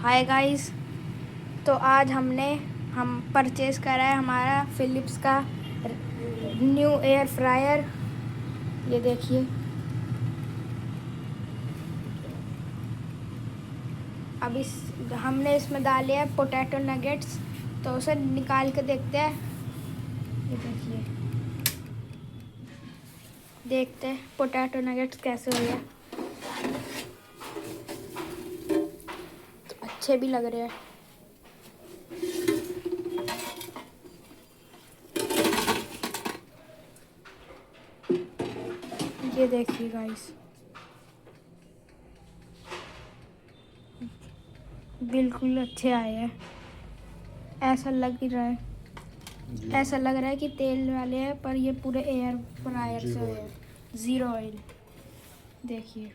Hi guys, तो आज हम परचेज करा है हमारा फिलिप्स का न्यू एयर फ्रायर। ये देखिए, अब हमने इसमें डाले हैं पोटैटो नगेट्स, तो उसे निकाल के देखते हैं। ये देखते हैं पोटैटो नगेट्स कैसे हो गए। तो अच्छे भी लग रहे हैं। ये देखिए गाइस, बिल्कुल अच्छे आए हैं। ऐसा लग रहा है कि तेल वाले हैं, पर ये पूरे एयर फ्रायर से है, 0 ऑयल। देखिए।